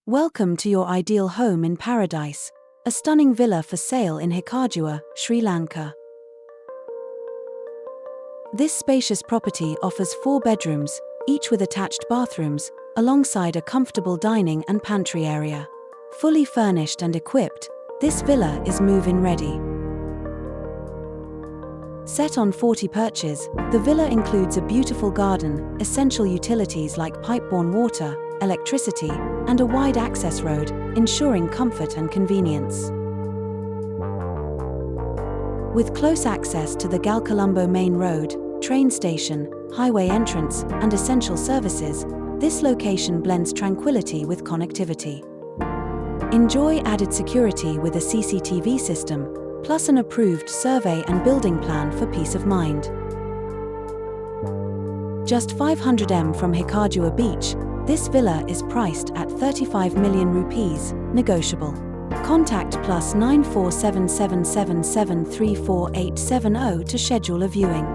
Welcome to your ideal home in paradise, a stunning villa for sale in Hikkaduwa, Sri Lanka. This spacious property offers 4 bedrooms, each with attached bathrooms, alongside a comfortable dining and pantry area. Fully furnished and equipped, this villa is move-in ready. Set on 40 perches, the villa includes a beautiful garden, essential utilities like pipe-borne water, electricity, and a wide access road, ensuring comfort and convenience. With close access to the Galle-Colombo Main road, train station, highway entrance, and essential services, this location blends tranquility with connectivity. Enjoy added security with a CCTV system, plus an approved survey and building plan for peace of mind. Just 500 m from Hikkaduwa beach, this villa is priced at 35 million rupees, negotiable. Contact +94777734870 to schedule a viewing.